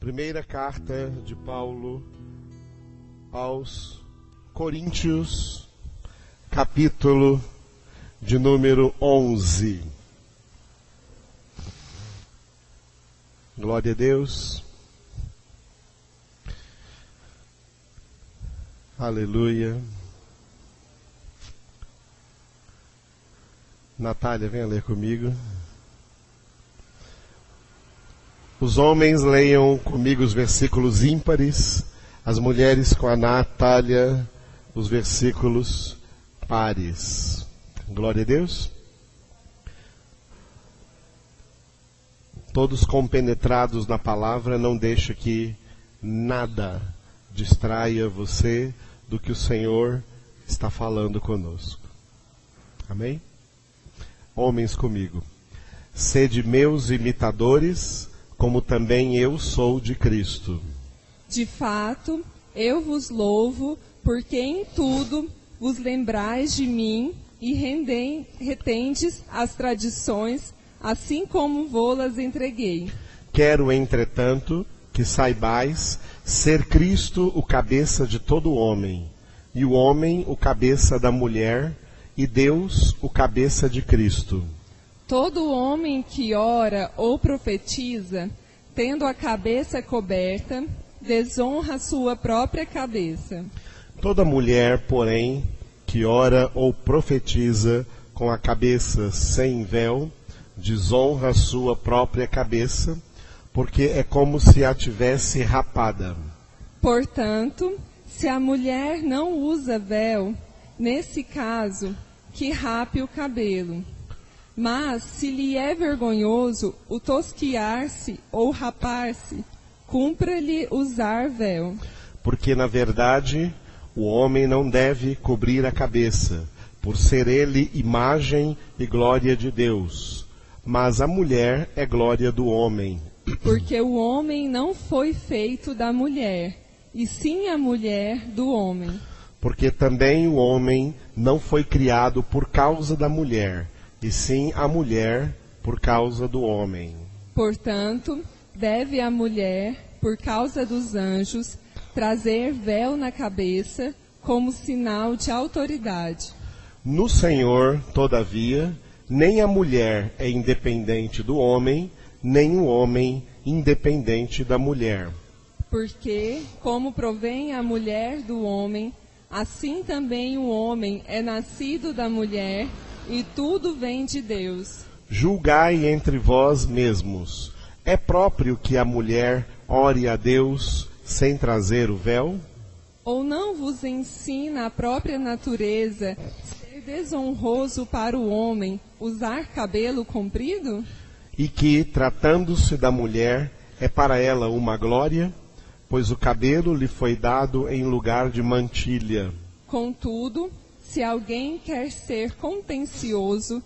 Primeira carta de Paulo aos Coríntios, capítulo de número 11. Glória a Deus. Aleluia. Natália, venha ler comigo. Os homens leiam comigo os versículos ímpares, as mulheres com a Natália os versículos pares. Glória a Deus. Todos compenetrados na palavra, não deixe que nada distraia você do que o Senhor está falando conosco. Amém? Homens comigo. Sede meus imitadores, como também eu sou de Cristo. De fato, eu vos louvo, porque em tudo vos lembrais de mim e retendes as tradições, assim como vô-las entreguei. Quero, entretanto, que saibais ser Cristo o cabeça de todo homem, e o homem o cabeça da mulher, e Deus o cabeça de Cristo. Todo homem que ora ou profetiza, tendo a cabeça coberta, desonra sua própria cabeça. Toda mulher, porém, que ora ou profetiza com a cabeça sem véu, desonra sua própria cabeça, porque é como se a tivesse rapada. Portanto, se a mulher não usa véu, nesse caso, que rape o cabelo. Mas, se lhe é vergonhoso o tosquiar-se ou rapar-se, cumpra-lhe usar véu. Porque, na verdade, o homem não deve cobrir a cabeça, por ser ele imagem e glória de Deus. Mas a mulher é glória do homem. Porque o homem não foi feito da mulher, e sim a mulher do homem. Porque também o homem não foi criado por causa da mulher, e sim a mulher por causa do homem. Portanto, deve a mulher, por causa dos anjos, trazer véu na cabeça, como sinal de autoridade. No Senhor, todavia, nem a mulher é independente do homem, nem o homem independente da mulher. Porque, como provém a mulher do homem, assim também o homem é nascido da mulher, e tudo vem de Deus. Julgai entre vós mesmos. É próprio que a mulher ore a Deus sem trazer o véu? Ou não vos ensina a própria natureza ser desonroso para o homem usar cabelo comprido? E que, tratando-se da mulher, é para ela uma glória, pois o cabelo lhe foi dado em lugar de mantilha. Contudo, se alguém quer ser contencioso,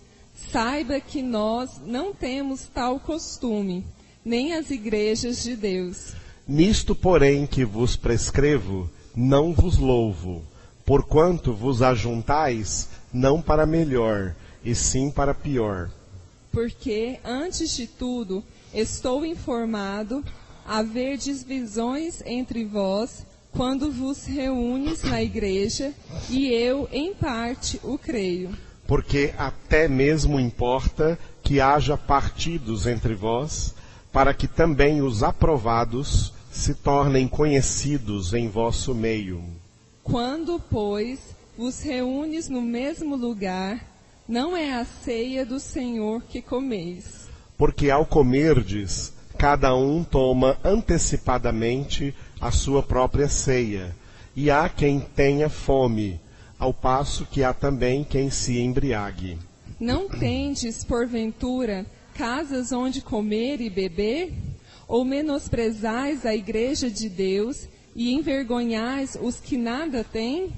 saiba que nós não temos tal costume, nem as igrejas de Deus. Nisto, porém, que vos prescrevo, não vos louvo, porquanto vos ajuntais não para melhor, e sim para pior. Porque, antes de tudo, estou informado, haver divisões entre vós, quando vos reúnes na igreja, e eu, em parte, o creio. Porque até mesmo importa que haja partidos entre vós, para que também os aprovados se tornem conhecidos em vosso meio. Quando, pois, vos reúnes no mesmo lugar, não é a ceia do Senhor que comeis. Porque ao comerdes, cada um toma antecipadamente a sua própria ceia, e há quem tenha fome, ao passo que há também quem se embriague. Não tendes, porventura, casas onde comer e beber? Ou menosprezais a igreja de Deus e envergonhais os que nada têm?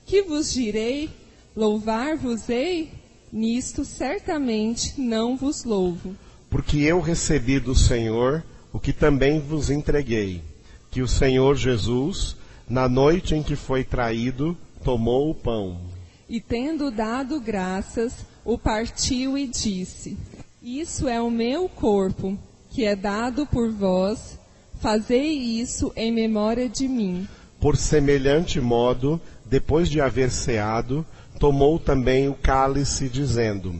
Que vos direi? Louvar-vos-ei? Nisto certamente não vos louvo. Porque eu recebi do Senhor o que também vos entreguei, que o Senhor Jesus, na noite em que foi traído, tomou o pão. E tendo dado graças, o partiu e disse: Isso é o meu corpo, que é dado por vós, Fazei isso em memória de mim. Por semelhante modo, depois de haver ceado, tomou também o cálice, dizendo: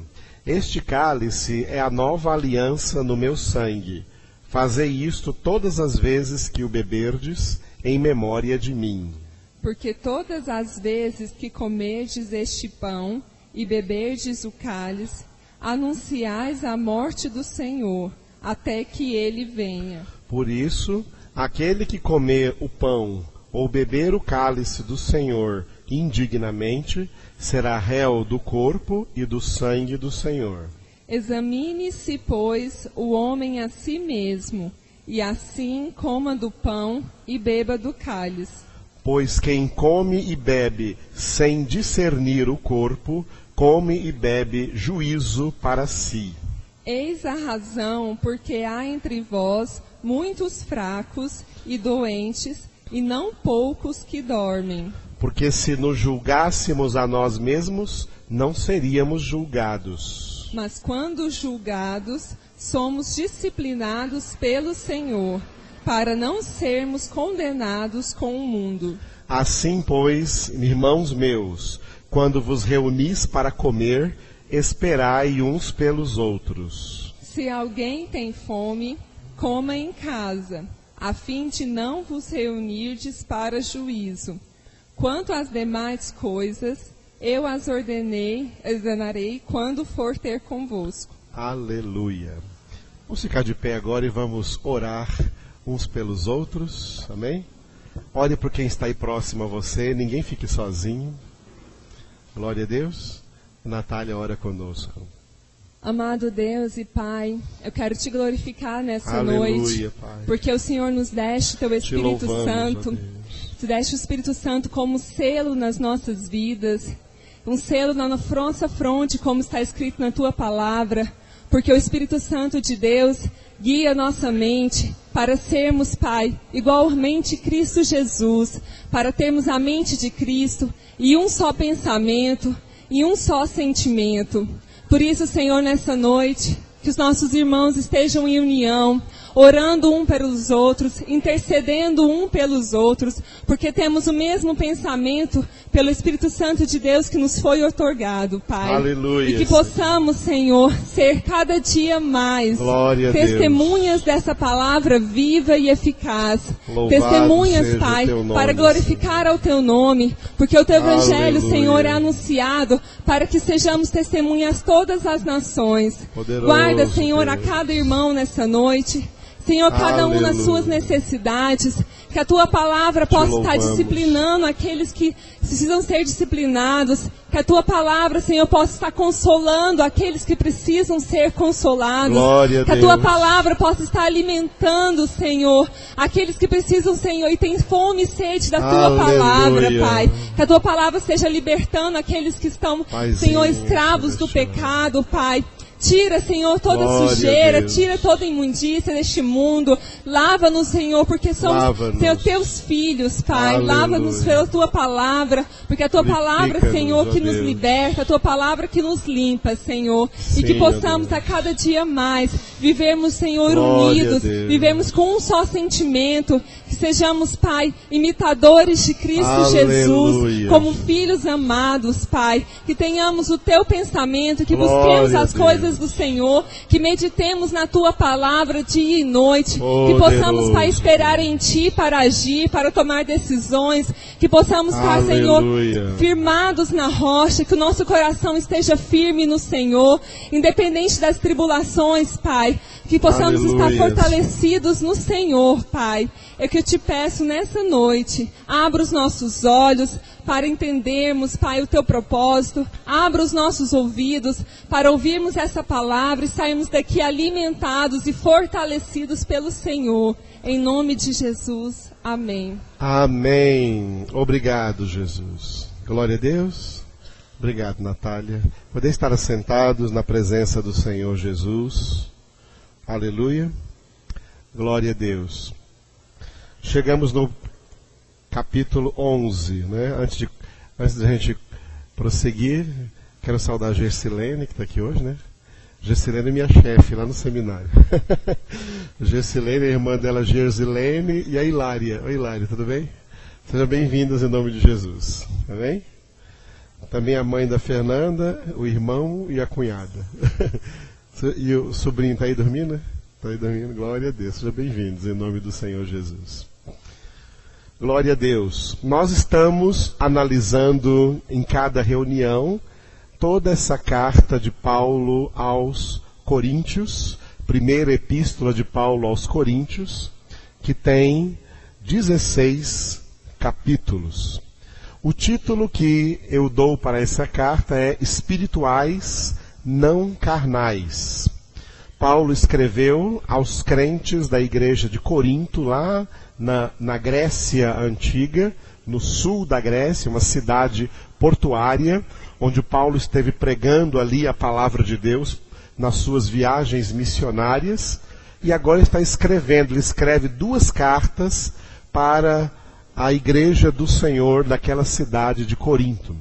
Este cálice é a nova aliança no meu sangue. Fazei isto todas as vezes que o beberdes, em memória de mim. Porque todas as vezes que comerdes este pão e beberdes o cálice, anunciais a morte do Senhor, até que ele venha. Por isso, aquele que comer o pão ou beber o cálice do Senhor indignamente, será réu do corpo e do sangue do Senhor. Examine-se, pois, o homem a si mesmo, e assim coma do pão e beba do cálice. Pois quem come e bebe sem discernir o corpo, come e bebe juízo para si. Eis a razão porque há entre vós muitos fracos e doentes, e não poucos que dormem. Porque se nos julgássemos a nós mesmos, não seríamos julgados. Mas quando julgados, somos disciplinados pelo Senhor, para não sermos condenados com o mundo. Assim, pois, irmãos meus, quando vos reunis para comer, esperai uns pelos outros. Se alguém tem fome, coma em casa, a fim de não vos reunirdes para juízo. Quanto às demais coisas, eu as ordenarei quando for ter convosco. Aleluia. Vamos ficar de pé agora e vamos orar uns pelos outros, amém? Ore por quem está aí próximo a você, ninguém fique sozinho. Glória a Deus. Natália, ora conosco. Amado Deus e Pai, eu quero te glorificar nessa Aleluia, noite, Pai. porque o Senhor nos deste teu Espírito louvamos, Santo, ó Deus. te deste o Espírito Santo como selo nas nossas vidas, um selo na nossa fronte, como está escrito na tua palavra, porque o Espírito Santo de Deus guia nossa mente para sermos, Pai, igualmente Cristo Jesus, para termos a mente de Cristo e um só pensamento e um só sentimento. Por isso, Senhor, nessa noite, que os nossos irmãos estejam em união, orando um pelos outros, intercedendo um pelos outros, porque temos o mesmo pensamento pelo Espírito Santo de Deus que nos foi outorgado, Pai. Aleluia, E que possamos, Senhor, ser cada dia mais Glória a testemunhas dessa palavra viva e eficaz. Louvado Testemunhas, seja Pai, o teu nome, para glorificar ao Teu nome, porque o Teu Evangelho, Aleluia. Senhor, é anunciado para que sejamos testemunhas todas as nações. Poderoso Guarda, Senhor, a Deus. cada irmão nessa noite. Senhor, cada um nas Aleluia. suas necessidades, que a Tua palavra possa estar louvamos. disciplinando aqueles que precisam ser disciplinados, que a Tua palavra, Senhor, possa estar consolando aqueles que precisam ser consolados, Glória a que a Tua Deus. palavra possa estar alimentando, Senhor, aqueles que precisam, Senhor, e têm fome e sede da Tua Aleluia. palavra, Pai, que a Tua palavra esteja libertando aqueles que estão, Paizinho, Senhor, escravos do celestial. pecado, Pai. Tira, Senhor, toda Glória a sujeira, Deus. tira toda imundícia deste mundo. Lava-nos, Senhor, porque somos, Lava-nos. Senhor, Teus filhos, Pai. Aleluia. Lava-nos pela Tua palavra, porque a Tua palavra, Purifica-nos, Senhor, que ó nos Deus. liberta, a Tua palavra que nos limpa, Senhor. Sim, e que ó possamos Deus. a cada dia mais vivermos, Senhor, Glória unidos, a Deus. vivermos com um só sentimento, que sejamos, Pai, imitadores de Cristo Aleluia. Jesus, como filhos amados, Pai. Que tenhamos o Teu pensamento, que Glória busquemos a as Deus. coisas do Senhor, que meditemos na Tua palavra dia e noite, Poderoso que possamos, Pai, Deus. esperar em Ti para agir, para tomar decisões, que possamos estar, Senhor, Aleluia. firmados na rocha, que o nosso coração esteja firme no Senhor, independente das tribulações, Pai, que possamos Aleluia. estar fortalecidos no Senhor, Pai. É que eu te peço nessa noite, abra os nossos olhos para entendermos, Pai, o Teu propósito, abra os nossos ouvidos para ouvirmos essa palavra e sairmos daqui alimentados e fortalecidos pelo Senhor. Em nome de Jesus, amém. Amém. Obrigado, Jesus. Glória a Deus. Obrigado, Natália. Poder estar assentados na presença do Senhor Jesus. Aleluia. Glória a Deus. Chegamos no capítulo 11, né? Antes de a gente prosseguir, quero saudar a Gersilene, que está aqui hoje, né? Gessilene é minha chefe lá no seminário. Gessilene, a irmã dela, Gersilene, e a Hilária. Oi, Hilária, tudo bem? Sejam bem-vindas em nome de Jesus. Amém? Também a mãe da Fernanda, o irmão e a cunhada. E o sobrinho está aí dormindo? Está aí dormindo? Glória a Deus. Sejam bem-vindos em nome do Senhor Jesus. Glória a Deus. Nós estamos analisando em cada reunião toda essa carta de Paulo aos Coríntios, primeira epístola de Paulo aos Coríntios, que tem 16 capítulos. O título que eu dou para essa carta é Espirituais Não Carnais. Paulo escreveu aos crentes da igreja de Corinto, lá na Grécia Antiga, no sul da Grécia, uma cidade portuária, onde Paulo esteve pregando ali a palavra de Deus nas suas viagens missionárias, e agora está escrevendo, ele escreve 2 cartas para a igreja do Senhor daquela cidade de Corinto.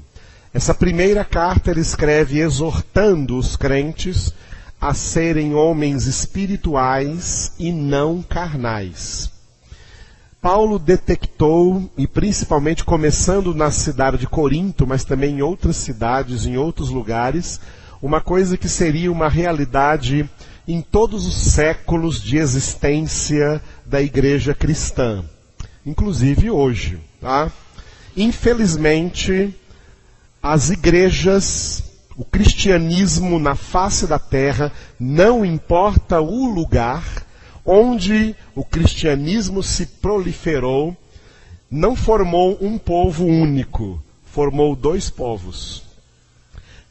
Essa primeira carta ele escreve exortando os crentes a serem homens espirituais e não carnais. Paulo detectou, e principalmente começando na cidade de Corinto, mas também em outras cidades, em outros lugares, uma coisa que seria uma realidade em todos os séculos de existência da igreja cristã, inclusive hoje. Tá? Infelizmente, as igrejas, o cristianismo na face da terra, não importa o lugar onde o cristianismo se proliferou, não formou um povo único, formou 2 povos.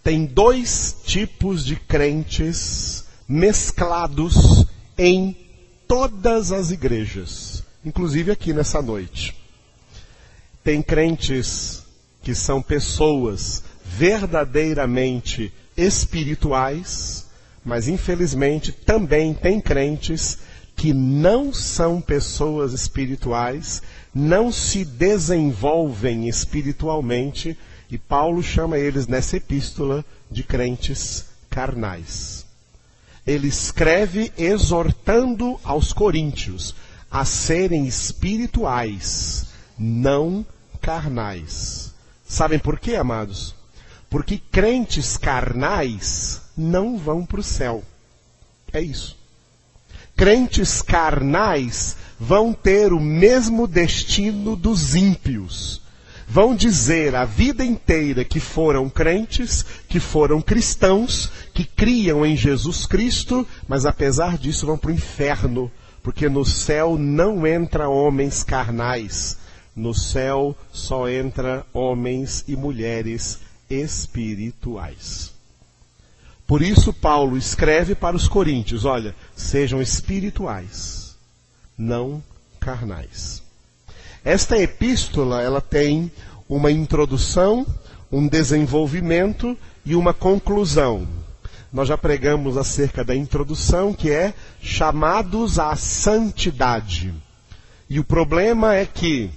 Tem 2 tipos de crentes mesclados em todas as igrejas, inclusive aqui nessa noite. Tem crentes que são pessoas verdadeiramente espirituais, mas infelizmente também tem crentes que não são pessoas espirituais, não se desenvolvem espiritualmente, e Paulo chama eles nessa epístola de crentes carnais. Ele escreve exortando aos coríntios a serem espirituais, não carnais. Sabem por quê, amados? Porque crentes carnais não vão para o céu. É isso. Crentes carnais vão ter o mesmo destino dos ímpios. Vão dizer a vida inteira que foram crentes, que foram cristãos, que criam em Jesus Cristo, mas apesar disso vão para o inferno, porque no céu não entra homens carnais. No céu só entra homens e mulheres espirituais. Por isso Paulo escreve para os coríntios, olha, sejam espirituais, não carnais. Esta epístola, ela tem uma introdução, um desenvolvimento e uma conclusão. Nós já pregamos acerca da introdução, que é chamados à santidade. E o problema é que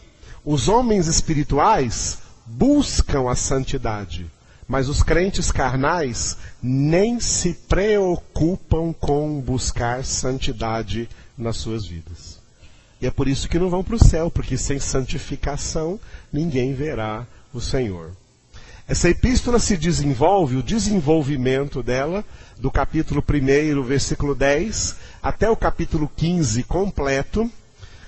os homens espirituais buscam a santidade, mas os crentes carnais nem se preocupam com buscar santidade nas suas vidas. E é por isso que não vão para o céu, porque sem santificação ninguém verá o Senhor. Essa epístola se desenvolve, o desenvolvimento dela, do capítulo 1, versículo 10, até o capítulo 15 completo,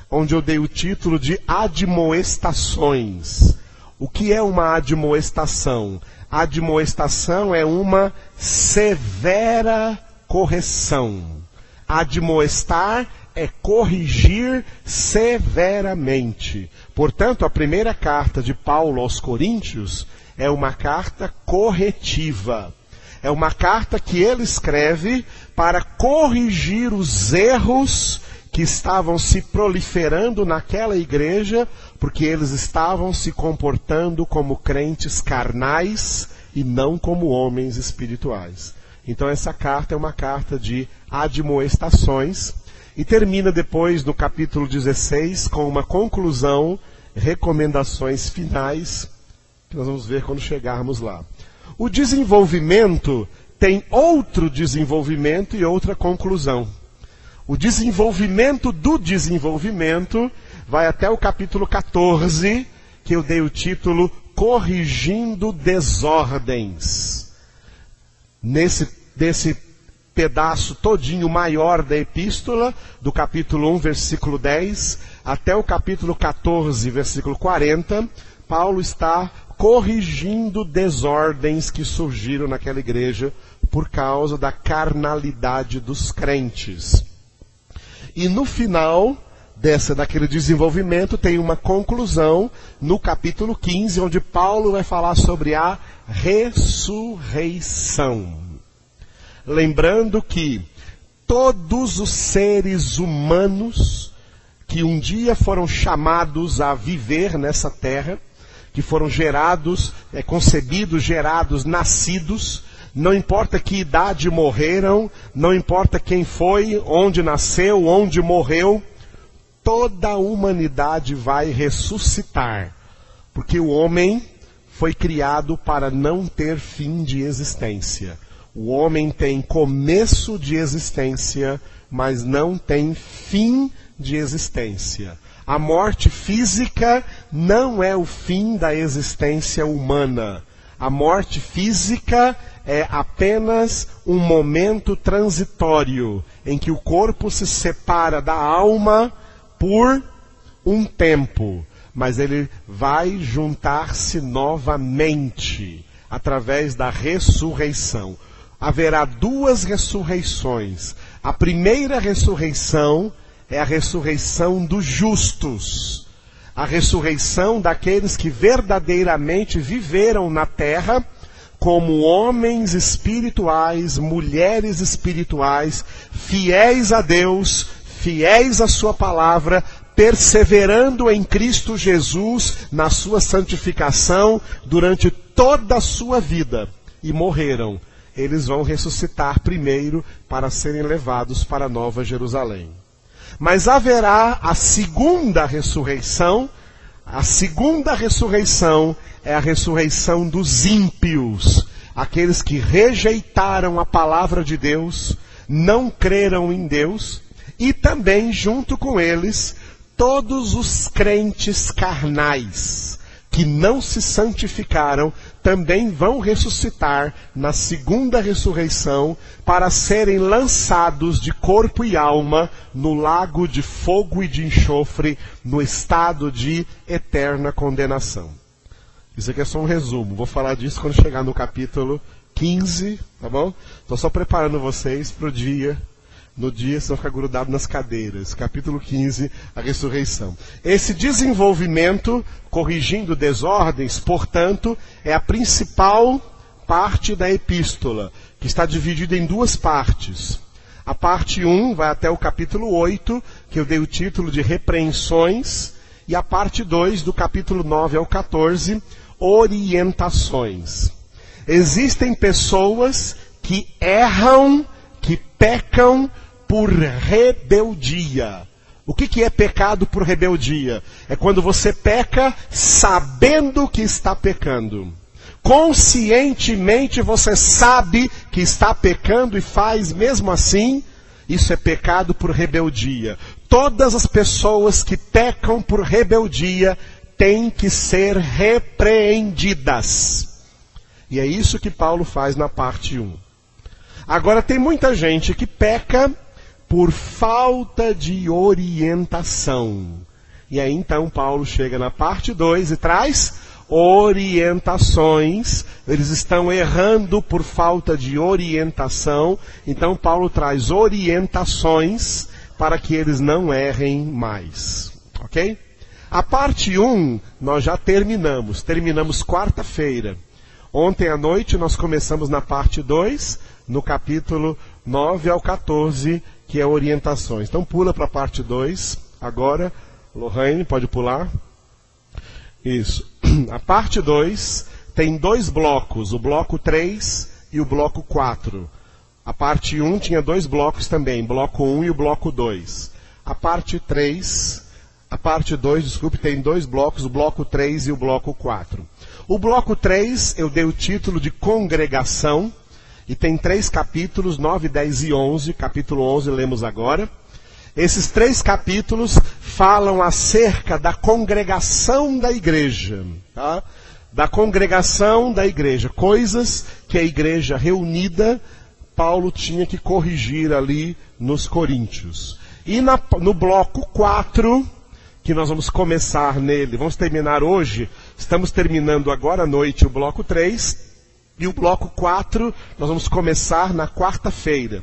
onde eu dei o título de admoestações. O que é uma admoestação? Admoestação é uma severa correção. Admoestar é corrigir severamente. Portanto, a primeira carta de Paulo aos Coríntios é uma carta corretiva. É uma carta que ele escreve para corrigir os erros que estavam se proliferando naquela igreja, porque eles estavam se comportando como crentes carnais e não como homens espirituais. Então essa carta é uma carta de admoestações e termina depois no capítulo 16 com uma conclusão, recomendações finais, que nós vamos ver quando chegarmos lá. O desenvolvimento tem outro desenvolvimento e outra conclusão. O desenvolvimento do desenvolvimento vai até o capítulo 14, que eu dei o título Corrigindo Desordens. Nesse pedaço todinho maior da epístola, do capítulo 1, versículo 10, até o capítulo 14, versículo 40, Paulo está corrigindo desordens que surgiram naquela igreja por causa da carnalidade dos crentes. E no final daquele desenvolvimento tem uma conclusão no capítulo 15, onde Paulo vai falar sobre a ressurreição. Lembrando que todos os seres humanos que um dia foram chamados a viver nessa terra, que foram gerados, concebidos, gerados, nascidos, não importa que idade morreram, não importa quem foi, onde nasceu, onde morreu, toda a humanidade vai ressuscitar, porque o homem foi criado para não ter fim de existência. O homem tem começo de existência, mas não tem fim de existência. A morte física não é o fim da existência humana. A morte física é apenas um momento transitório, em que o corpo se separa da alma por um tempo, mas ele vai juntar-se novamente, através da ressurreição. Haverá duas ressurreições. A primeira ressurreição é a ressurreição dos justos. A ressurreição daqueles que verdadeiramente viveram na terra como homens espirituais, mulheres espirituais, fiéis a Deus, fiéis à sua palavra, perseverando em Cristo Jesus na sua santificação durante toda a sua vida. E morreram. Eles vão ressuscitar primeiro para serem levados para a Nova Jerusalém. Mas haverá a segunda ressurreição. A segunda ressurreição é a ressurreição dos ímpios, aqueles que rejeitaram a palavra de Deus, não creram em Deus, e também, junto com eles, todos os crentes carnais, que não se santificaram, também vão ressuscitar na segunda ressurreição para serem lançados de corpo e alma no lago de fogo e de enxofre, no estado de eterna condenação. Isso aqui é só um resumo. Vou falar disso quando chegar no capítulo 15, tá bom? Estou só preparando vocês para o dia. No dia vocês vão ficar grudados nas cadeiras. Capítulo 15, a ressurreição. Esse desenvolvimento, corrigindo desordens, portanto, é a principal parte da epístola, que está dividida em duas partes. A parte 1 vai até o capítulo 8, que eu dei o título de repreensões, e a parte 2, do capítulo 9 ao 14, orientações. Existem pessoas que erram, que pecam por rebeldia. O que é pecado por rebeldia? É quando você peca sabendo que está pecando. Conscientemente você sabe que está pecando e faz mesmo assim. Isso é pecado por rebeldia. Todas as pessoas que pecam por rebeldia têm que ser repreendidas. E é isso que Paulo faz na parte 1. Agora tem muita gente que peca por falta de orientação. E aí então Paulo chega na parte 2 e traz orientações. Eles estão errando por falta de orientação. Então Paulo traz orientações para que eles não errem mais. Ok? A parte 1 nós já terminamos. Terminamos quarta-feira. Ontem à noite nós começamos na parte 2, no capítulo 9 ao 14, que é orientações. Então pula para a parte 2 agora. Lohane, pode pular. Isso. A parte 2 tem dois blocos, o bloco 3 e o bloco 4. A parte 1 tinha dois blocos também, bloco 1 e o bloco 2. A parte 2, desculpe, tem dois blocos, o bloco 3 e o bloco 4. O bloco 3 eu dei o título de congregação, e tem 3 capítulos, 9, 10 e 11. Capítulo 11 lemos agora. Esses 3 capítulos falam acerca da congregação da igreja, tá? Da congregação da igreja, coisas que a igreja reunida, Paulo tinha que corrigir ali nos Coríntios. E no bloco 4, que nós vamos começar nele, vamos terminar hoje, estamos terminando agora à noite o bloco 3, e o bloco 4 nós vamos começar na quarta-feira.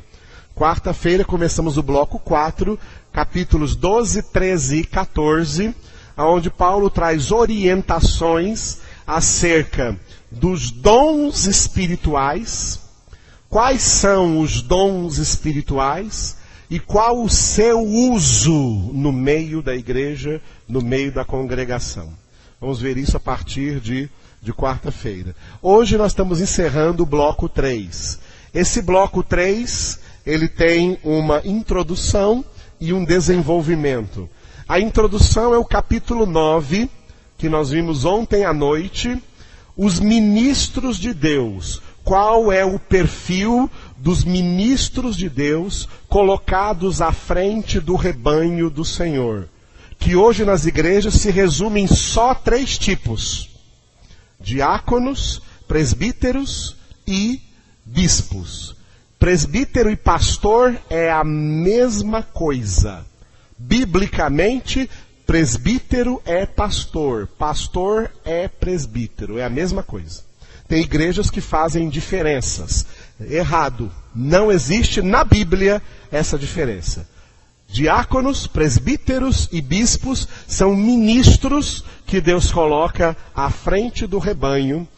Quarta-feira começamos o bloco 4, capítulos 12, 13 e 14, onde Paulo traz orientações acerca dos dons espirituais, quais são os dons espirituais e qual o seu uso no meio da igreja, no meio da congregação. Vamos ver isso a partir de quarta-feira. Hoje nós estamos encerrando o bloco 3. Esse bloco 3, ele tem uma introdução e um desenvolvimento. A introdução é o capítulo 9, que nós vimos ontem à noite, os ministros de Deus. Qual é o perfil dos ministros de Deus colocados à frente do rebanho do Senhor? Que hoje nas igrejas se resumem só 3 tipos: diáconos, presbíteros e bispos. Presbítero e pastor é a mesma coisa. Biblicamente, presbítero é pastor, pastor é presbítero, é a mesma coisa. Tem igrejas que fazem diferenças. Errado. Não existe na Bíblia essa diferença. Diáconos, presbíteros e bispos são ministros que Deus coloca à frente do rebanho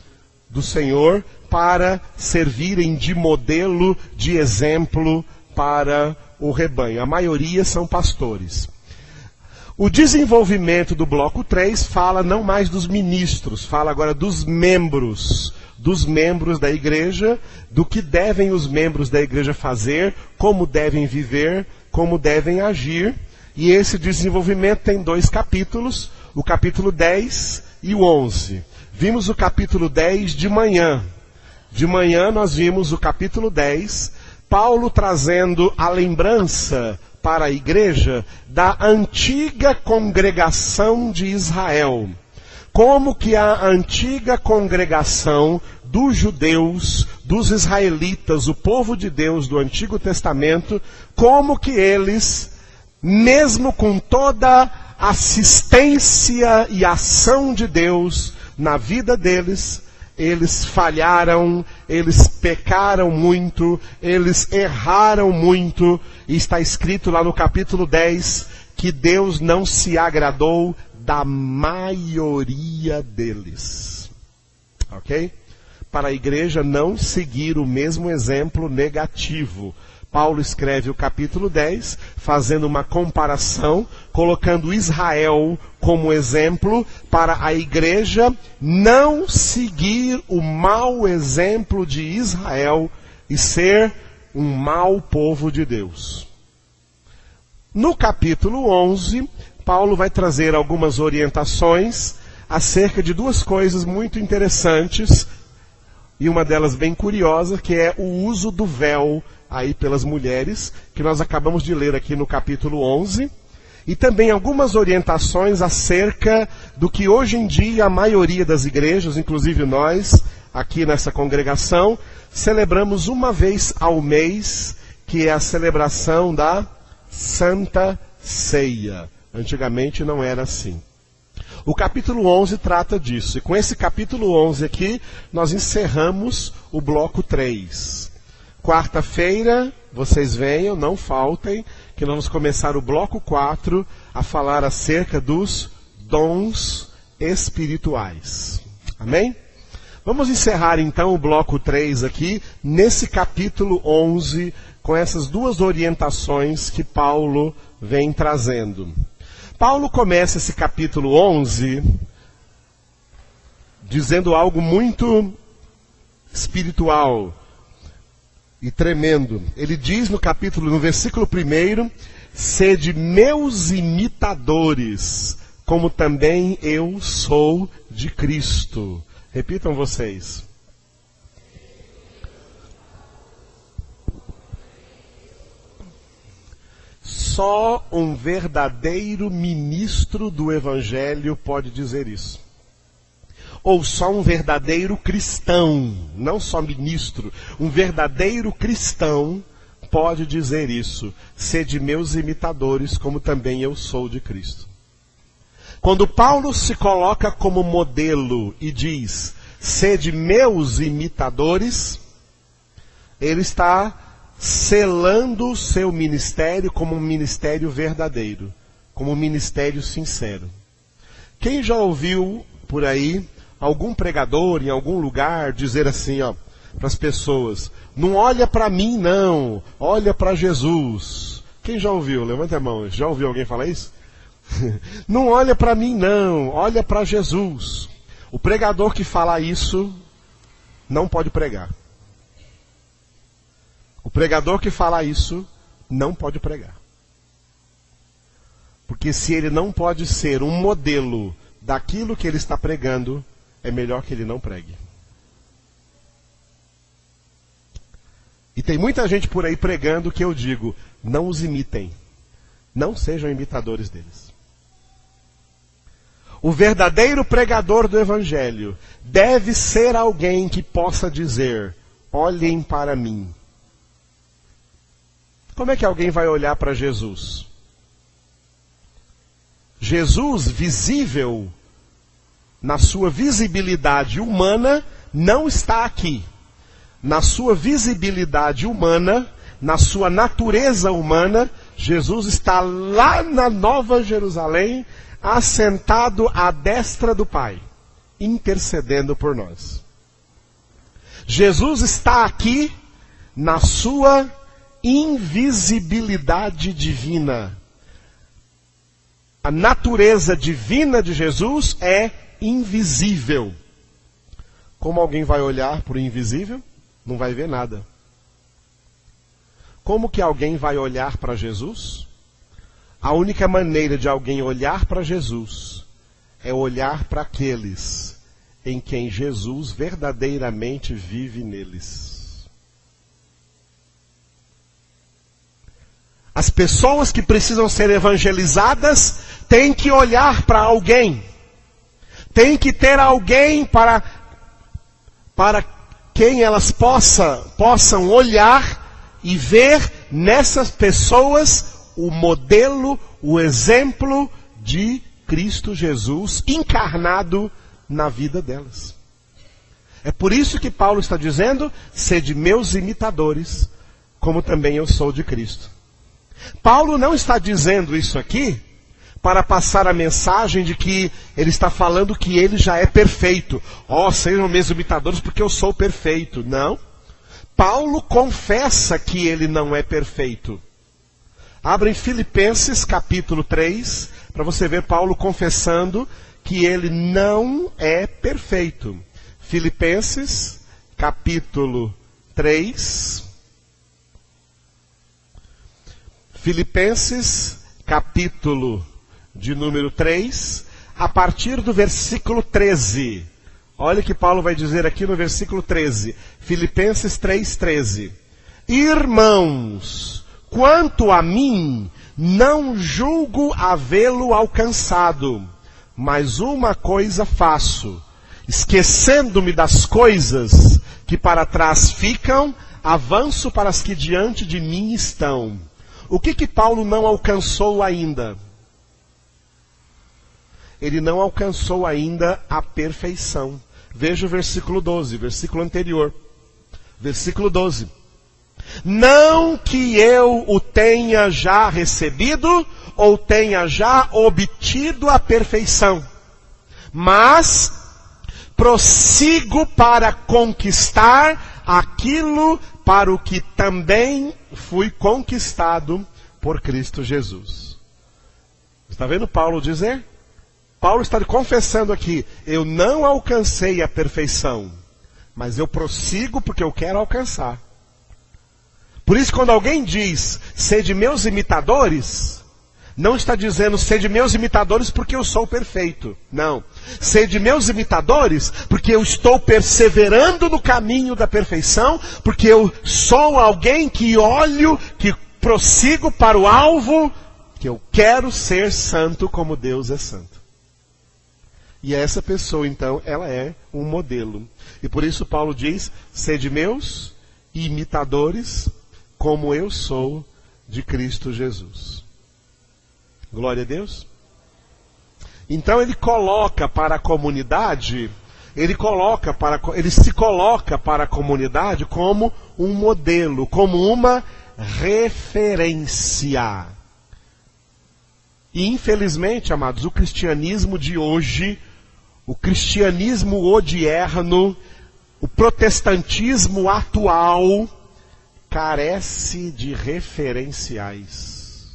do Senhor para servirem de modelo, de exemplo para o rebanho. A maioria são pastores. O desenvolvimento do bloco 3 fala não mais dos ministros, fala agora dos membros da igreja, do que devem os membros da igreja fazer, como devem viver, como devem agir. E esse desenvolvimento tem 2 capítulos, o capítulo 10 e o 11. Vimos o capítulo 10 de manhã. De manhã nós vimos o capítulo 10, Paulo trazendo a lembrança para a igreja da antiga congregação de Israel. Como que a antiga congregação dos judeus, dos israelitas, o povo de Deus do Antigo Testamento, como que eles, mesmo com toda a assistência e ação de Deus na vida deles, eles falharam, eles pecaram muito, eles erraram muito, e está escrito lá no capítulo 10 que Deus não se agradou da maioria deles. Ok? Para a igreja não seguir o mesmo exemplo negativo. Paulo escreve o capítulo 10, fazendo uma comparação, colocando Israel como exemplo para a igreja não seguir o mau exemplo de Israel e ser um mau povo de Deus. No capítulo 11, Paulo vai trazer algumas orientações acerca de 2 coisas muito interessantes, e uma delas bem curiosa, que é o uso do véu aí pelas mulheres, que nós acabamos de ler aqui no capítulo 11, e também algumas orientações acerca do que hoje em dia a maioria das igrejas, inclusive nós, aqui nessa congregação, celebramos uma vez ao mês, que é a celebração da Santa Ceia. Antigamente não era assim. O capítulo 11 trata disso, e com esse capítulo 11 aqui, nós encerramos o bloco 3. Quarta-feira, vocês venham, não faltem, que nós vamos começar o bloco 4 a falar acerca dos dons espirituais. Amém? Vamos encerrar então o bloco 3 aqui, nesse capítulo 11, com essas 2 orientações que Paulo vem trazendo. Paulo começa esse capítulo 11 dizendo algo muito espiritual e tremendo. Ele diz no versículo 1, sede meus imitadores, como também eu sou de Cristo. Repitam vocês. Só um verdadeiro ministro do Evangelho pode dizer isso. Ou só um verdadeiro cristão, não só ministro, um verdadeiro cristão pode dizer isso. Sede meus imitadores, como também eu sou de Cristo. Quando Paulo se coloca como modelo e diz, sede meus imitadores, ele está selando o seu ministério como um ministério verdadeiro, como um ministério sincero. Quem já ouviu por aí algum pregador em algum lugar dizer assim, para as pessoas, não olha para mim não, olha para Jesus. Quem já ouviu? Levanta a mão. Já ouviu alguém falar isso? Não olha para mim não, olha para Jesus. O pregador que fala isso não pode pregar. O pregador que fala isso não pode pregar. Porque se ele não pode ser um modelo daquilo que ele está pregando, é melhor que ele não pregue. E tem muita gente por aí pregando que eu digo, não os imitem. Não sejam imitadores deles. O verdadeiro pregador do Evangelho deve ser alguém que possa dizer, olhem para mim. Como é que alguém vai olhar para Jesus? Jesus, visível, na sua visibilidade humana, não está aqui. Na sua visibilidade humana, na sua natureza humana, Jesus está lá na Nova Jerusalém, assentado à destra do Pai, intercedendo por nós. Jesus está aqui na sua invisibilidade divina. A natureza divina de Jesus é invisível. Como alguém vai olhar para o invisível? Não vai ver nada. Como que alguém vai olhar para Jesus? A única maneira de alguém olhar para Jesus é olhar para aqueles em quem Jesus verdadeiramente vive neles. As pessoas que precisam ser evangelizadas têm que olhar para alguém. Tem que ter alguém para quem elas possam olhar e ver nessas pessoas o modelo, o exemplo de Cristo Jesus encarnado na vida delas. É por isso que Paulo está dizendo, sede meus imitadores, como também eu sou de Cristo. Paulo não está dizendo isso aqui para passar a mensagem de que ele está falando que ele já é perfeito. Sejam meus imitadores porque eu sou perfeito. Não. Paulo confessa que ele não é perfeito. Abra em Filipenses capítulo 3, para você ver Paulo confessando que ele não é perfeito. Filipenses capítulo 3. Filipenses capítulo de número 3, a partir do versículo 13. Olha o que Paulo vai dizer aqui no versículo 13. Filipenses 3:13. Irmãos, quanto a mim, não julgo havê-lo alcançado, mas uma coisa faço, esquecendo-me das coisas que para trás ficam, avanço para as que diante de mim estão. O que Paulo não alcançou ainda? Ele não alcançou ainda a perfeição. Veja o versículo 12, versículo anterior. Versículo 12. Não que eu o tenha já recebido, ou tenha já obtido a perfeição, mas prossigo para conquistar aquilo para o que também fui conquistado por Cristo Jesus. Está vendo Paulo dizer? Paulo está confessando aqui, eu não alcancei a perfeição, mas eu prossigo porque eu quero alcançar. Por isso, quando alguém diz, sede meus imitadores, não está dizendo, sede meus imitadores porque eu sou perfeito. Não. Sede meus imitadores porque eu estou perseverando no caminho da perfeição, porque eu sou alguém que olho, que prossigo para o alvo que eu quero ser santo como Deus é santo. E essa pessoa, então, ela é um modelo. E por isso Paulo diz, sede meus imitadores, como eu sou de Cristo Jesus. Glória a Deus. Então ele coloca para a comunidade, ele se coloca para a comunidade como um modelo, como uma referência. E infelizmente, amados, o cristianismo de hoje, o cristianismo odierno, o protestantismo atual, carece de referenciais.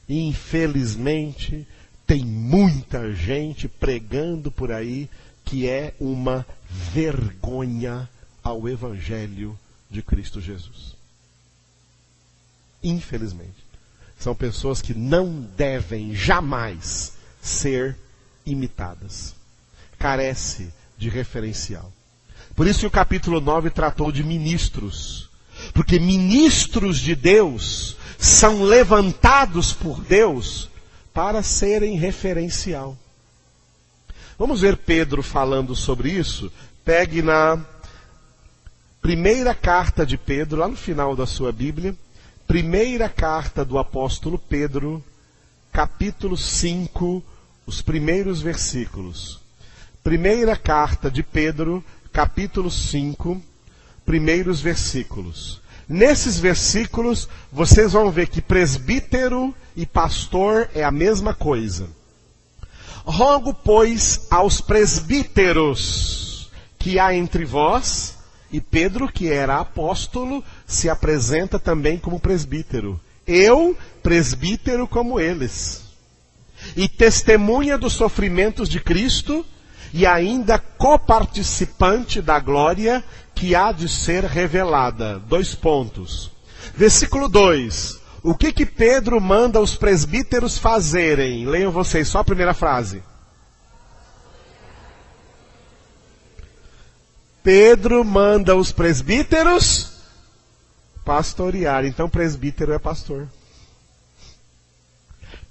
Infelizmente, tem muita gente pregando por aí que é uma vergonha ao Evangelho de Cristo Jesus. Infelizmente. São pessoas que não devem jamais ser imitadas. Carece de referencial. Por isso que o capítulo 9 tratou de ministros. Porque ministros de Deus são levantados por Deus para serem referencial. Vamos ver Pedro falando sobre isso? Pegue na primeira carta de Pedro, lá no final da sua Bíblia, primeira carta do apóstolo Pedro, capítulo 5, os primeiros versículos. Primeira carta de Pedro, capítulo 5, primeiros versículos. Nesses versículos, vocês vão ver que presbítero e pastor é a mesma coisa. Rogo, pois, aos presbíteros que há entre vós, e Pedro, que era apóstolo, se apresenta também como presbítero. Eu, presbítero como eles. E testemunha dos sofrimentos de Cristo, e ainda coparticipante da glória que há de ser revelada. 2 pontos. Versículo 2. O que Pedro manda os presbíteros fazerem? Leiam vocês só a primeira frase. Pedro manda os presbíteros pastorear. Então presbítero é pastor.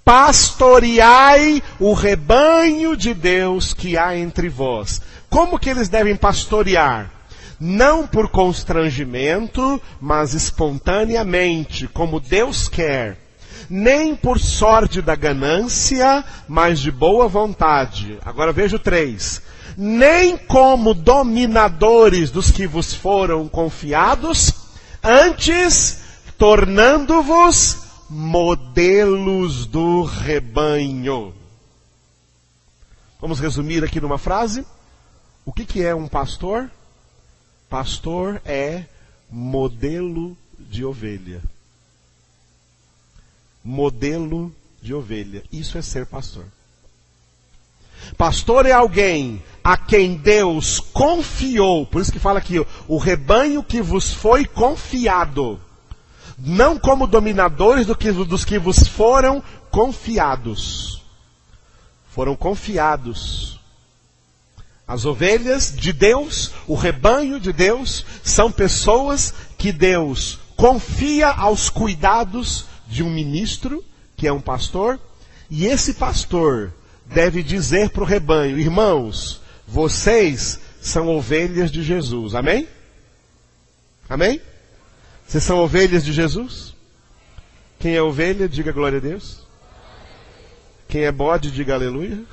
Pastoreai o rebanho de Deus que há entre vós. Como que eles devem pastorear? Não por constrangimento, mas espontaneamente, como Deus quer. Nem por sorte da ganância, mas de boa vontade. Agora veja o 3. Nem como dominadores dos que vos foram confiados, antes tornando-vos modelos do rebanho. Vamos resumir aqui numa frase. O que é um pastor? Pastor é modelo de ovelha. Modelo de ovelha. Isso é ser pastor. Pastor é alguém a quem Deus confiou. Por isso que fala aqui, o rebanho que vos foi confiado. Não como dominadores dos que vos foram confiados. Foram confiados. As ovelhas de Deus, o rebanho de Deus, são pessoas que Deus confia aos cuidados de um ministro, que é um pastor, e esse pastor deve dizer para o rebanho: irmãos, vocês são ovelhas de Jesus. Amém? Amém? Vocês são ovelhas de Jesus? Quem é ovelha, diga glória a Deus. Quem é bode, diga aleluia.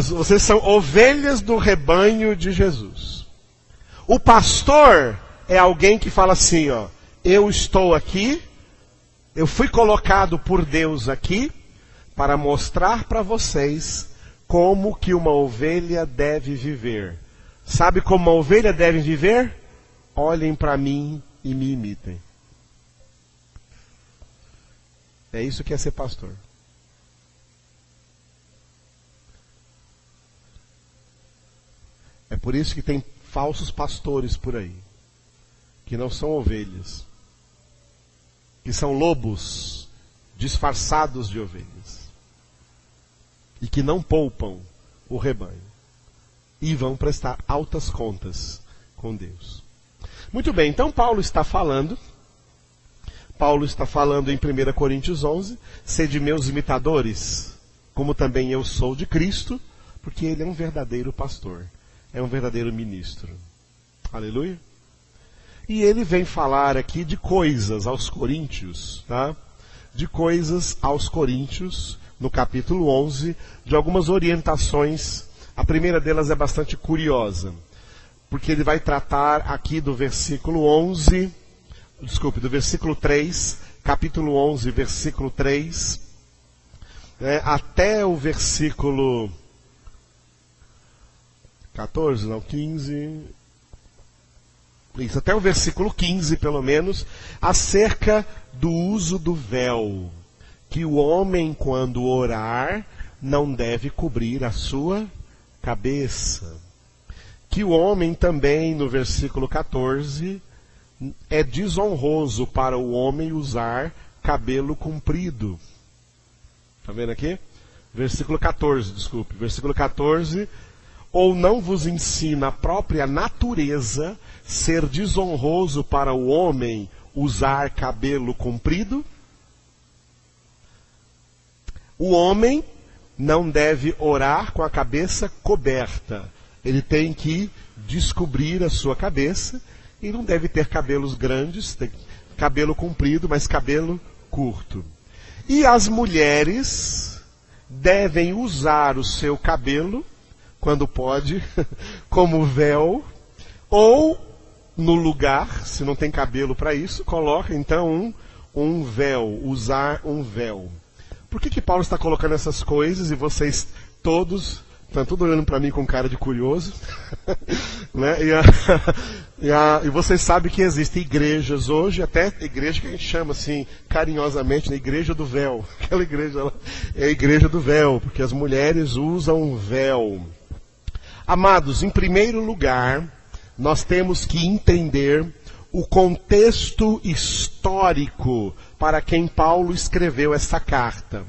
Vocês são ovelhas do rebanho de Jesus. O pastor é alguém que fala assim, ó: eu estou aqui, eu fui colocado por Deus aqui para mostrar para vocês como que uma ovelha deve viver. Sabe como uma ovelha deve viver? Olhem para mim e me imitem. É isso que é ser pastor. É por isso que tem falsos pastores por aí, que não são ovelhas, que são lobos disfarçados de ovelhas, e que não poupam o rebanho, e vão prestar altas contas com Deus. Muito bem, então Paulo está falando Paulo está falando em 1 Coríntios 11, sede meus imitadores, como também eu sou de Cristo, porque ele é um verdadeiro pastor, é um verdadeiro ministro. Aleluia. E ele vem falar aqui de coisas aos coríntios, tá? De coisas aos coríntios, no capítulo 11, de algumas orientações. A primeira delas é bastante curiosa, porque ele vai tratar aqui do versículo 3, capítulo 11, versículo 3, até o versículo 14, não, 15, isso, até o versículo 15, pelo menos, acerca do uso do véu, que o homem, quando orar, não deve cobrir a sua cabeça. Que o homem também, no versículo 14, é desonroso para o homem usar cabelo comprido. Está vendo aqui? Versículo 14, desculpe. Versículo 14. Ou não vos ensina a própria natureza ser desonroso para o homem usar cabelo comprido? O homem não deve orar com a cabeça coberta. Ele tem que descobrir a sua cabeça e não deve ter cabelos grandes, tem cabelo comprido, mas cabelo curto. E as mulheres devem usar o seu cabelo, quando pode, como véu, ou no lugar, se não tem cabelo para isso, coloca então um véu, usar um véu. Por que Paulo está colocando essas coisas e vocês todos estão tudo olhando para mim com cara de curioso? Né? E vocês sabem que existem igrejas hoje, até igreja que a gente chama assim, carinhosamente, né? Igreja do véu. Aquela igreja é a igreja do véu, porque as mulheres usam véu. Amados, em primeiro lugar, nós temos que entender o contexto histórico para quem Paulo escreveu essa carta.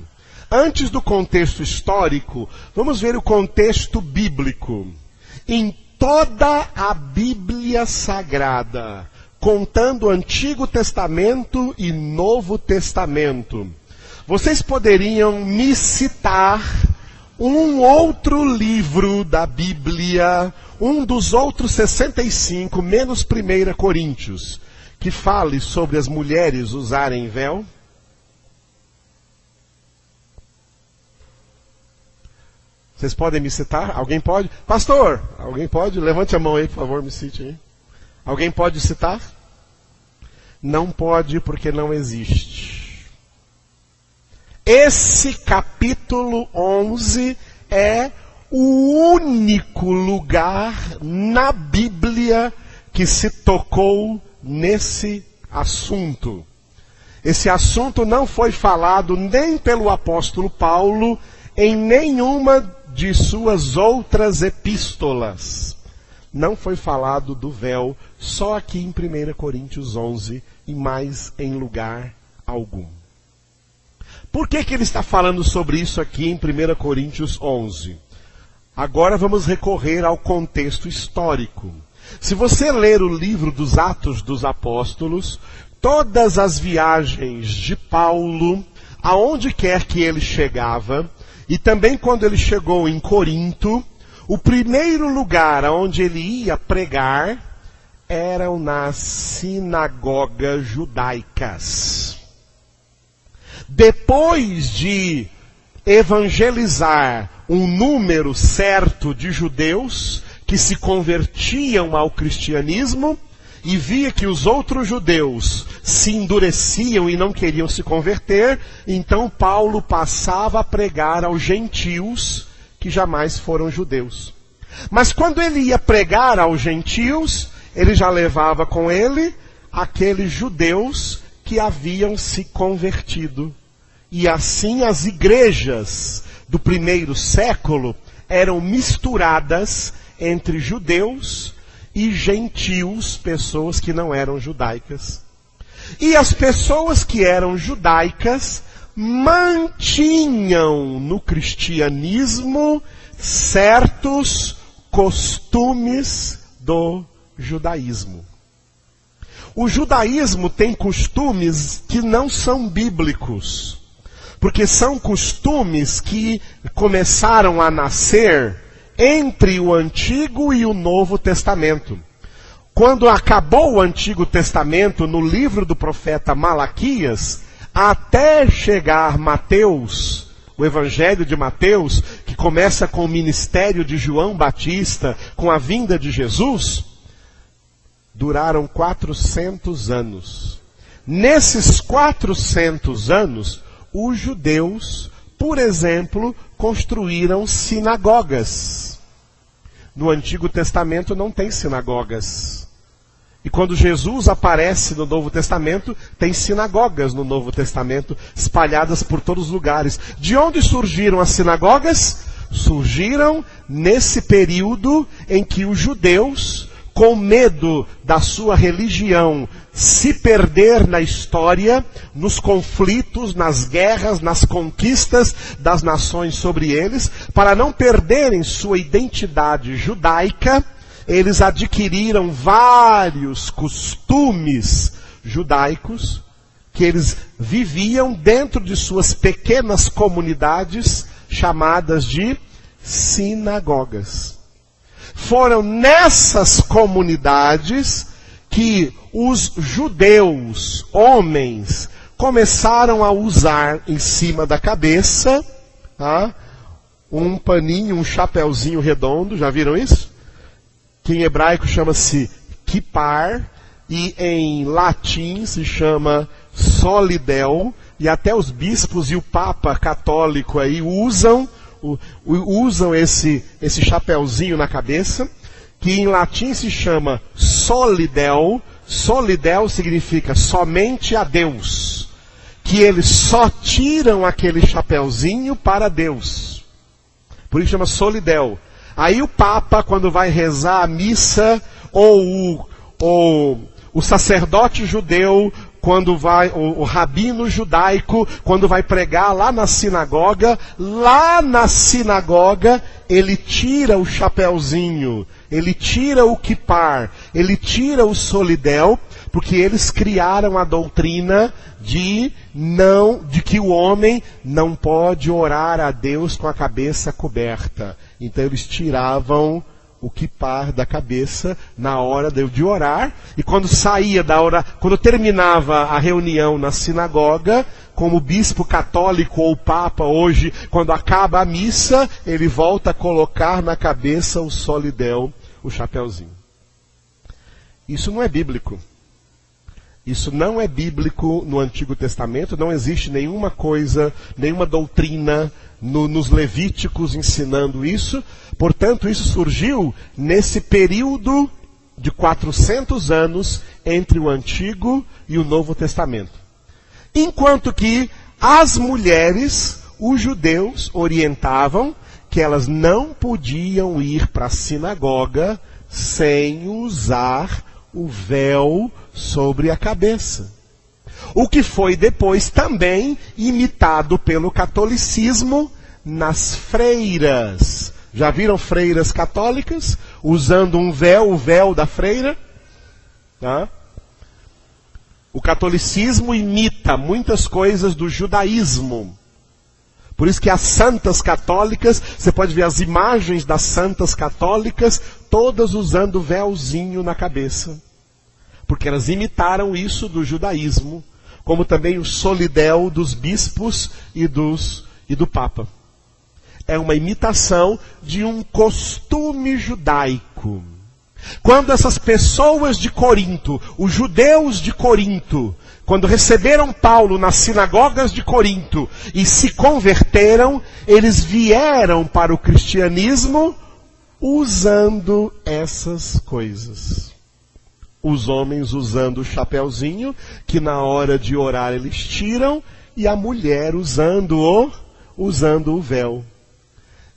Antes do contexto histórico, vamos ver o contexto bíblico. Em toda a Bíblia Sagrada, contando o Antigo Testamento e Novo Testamento, vocês poderiam me citar um outro livro da Bíblia, um dos outros 65, menos 1 Coríntios, que fale sobre as mulheres usarem véu? Vocês podem me citar? Alguém pode? Pastor, alguém pode? Levante a mão aí, por favor, me cite aí. Alguém pode citar? Não pode porque não existe. Esse capítulo 11 é o único lugar na Bíblia que se tocou nesse assunto. Esse assunto não foi falado nem pelo apóstolo Paulo em nenhuma de suas outras epístolas. Não foi falado do véu só aqui em 1 Coríntios 11 e mais em lugar algum. Por que ele está falando sobre isso aqui em 1 Coríntios 11? Agora vamos recorrer ao contexto histórico. Se você ler o livro dos Atos dos Apóstolos, todas as viagens de Paulo, aonde quer que ele chegava, e também quando ele chegou em Corinto, o primeiro lugar onde ele ia pregar eram nas sinagogas judaicas. Depois de evangelizar um número certo de judeus que se convertiam ao cristianismo e via que os outros judeus se endureciam e não queriam se converter, então Paulo passava a pregar aos gentios que jamais foram judeus. Mas quando ele ia pregar aos gentios, ele já levava com ele aqueles judeus que haviam se convertido. E assim as igrejas do primeiro século eram misturadas entre judeus e gentios, pessoas que não eram judaicas. E as pessoas que eram judaicas mantinham no cristianismo certos costumes do judaísmo. O judaísmo tem costumes que não são bíblicos, porque são costumes que começaram a nascer entre o Antigo e o Novo Testamento. Quando acabou o Antigo Testamento, no livro do profeta Malaquias, até chegar Mateus, o Evangelho de Mateus, que começa com o ministério de João Batista, com a vinda de Jesus, duraram 400 anos. Nesses 400 anos, os judeus, por exemplo, construíram sinagogas. No Antigo Testamento não tem sinagogas. E quando Jesus aparece no Novo Testamento, tem sinagogas no Novo Testamento, espalhadas por todos os lugares. De onde surgiram as sinagogas? Surgiram nesse período em que os judeus, com medo da sua religião se perder na história, nos conflitos, nas guerras, nas conquistas das nações sobre eles, para não perderem sua identidade judaica, eles adquiriram vários costumes judaicos que eles viviam dentro de suas pequenas comunidades chamadas de sinagogas. Foram nessas comunidades que os judeus, homens, começaram a usar em cima da cabeça um paninho, um chapeuzinho redondo, já viram isso? Que em hebraico chama-se kippar, e em latim se chama solidel, e até os bispos e o Papa católico aí usam esse chapeuzinho na cabeça, que em latim se chama solidel. Solidel significa somente a Deus, que eles só tiram aquele chapeuzinho para Deus. Por isso chama solidel. Aí o Papa, quando vai rezar a missa, ou o sacerdote judeu, quando vai, o rabino judaico, quando vai pregar lá na sinagoga, ele tira o chapeuzinho, ele tira o kippar, ele tira o solidel, porque eles criaram a doutrina de que o homem não pode orar a Deus com a cabeça coberta. Então eles tiravam o kippar da cabeça na hora de orar, e quando saía da hora, quando terminava a reunião na sinagoga, como o bispo católico ou o papa hoje, quando acaba a missa, ele volta a colocar na cabeça o solidel, o chapeuzinho. Isso não é bíblico. Isso não é bíblico no Antigo Testamento, não existe nenhuma coisa, nenhuma doutrina nos Levíticos ensinando isso. Portanto, isso surgiu nesse período de 400 anos entre o Antigo e o Novo Testamento. Enquanto que as mulheres, os judeus, orientavam que elas não podiam ir para a sinagoga sem usar o véu sobre a cabeça. O que foi depois também imitado pelo catolicismo nas freiras. Já viram freiras católicas usando um véu, o véu da freira? Tá? O catolicismo imita muitas coisas do judaísmo. Por isso que as santas católicas, você pode ver as imagens das santas católicas, todas usando o véuzinho na cabeça. Porque elas imitaram isso do judaísmo, como também o solidel dos bispos e do Papa. É uma imitação de um costume judaico. Quando essas pessoas de Corinto, os judeus de Corinto, quando receberam Paulo nas sinagogas de Corinto e se converteram, eles vieram para o cristianismo usando essas coisas. Os homens usando o chapeuzinho, que na hora de orar eles tiram, e a mulher usando o véu.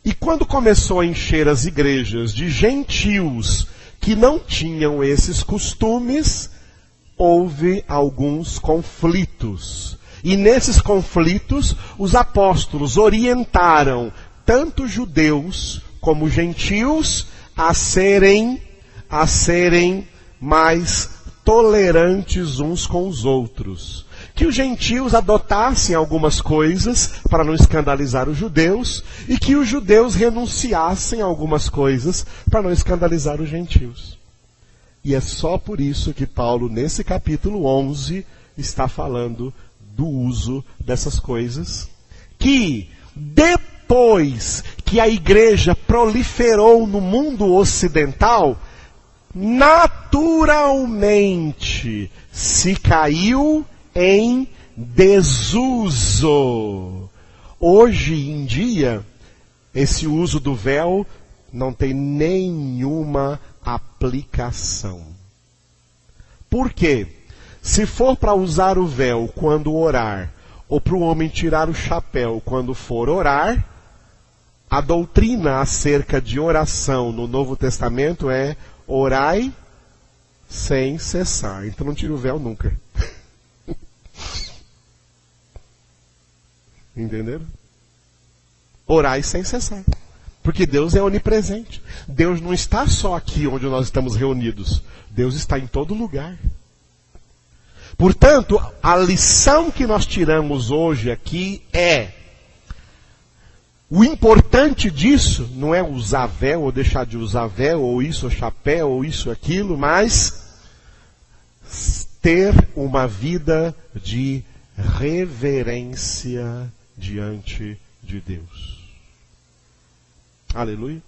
E quando começou a encher as igrejas de gentios que não tinham esses costumes, houve alguns conflitos. E nesses conflitos, os apóstolos orientaram tanto judeus como gentios a serem mais tolerantes uns com os outros. Que os gentios adotassem algumas coisas para não escandalizar os judeus, e que os judeus renunciassem a algumas coisas para não escandalizar os gentios. E é só por isso que Paulo, nesse capítulo 11, está falando do uso dessas coisas, que depois que a igreja proliferou no mundo ocidental, naturalmente se caiu em desuso. Hoje em dia, esse uso do véu não tem nenhuma aplicação. Por quê? Se for para usar o véu quando orar, ou para o homem tirar o chapéu quando for orar, a doutrina acerca de oração no Novo Testamento é orai sem cessar. Então não tira o véu nunca. Entenderam? Orai sem cessar. Porque Deus é onipresente. Deus não está só aqui onde nós estamos reunidos. Deus está em todo lugar. Portanto, a lição que nós tiramos hoje aqui é: o importante disso não é usar véu ou deixar de usar véu, ou isso, ou chapéu, ou isso, aquilo, mas ter uma vida de reverência diante de Deus. Aleluia.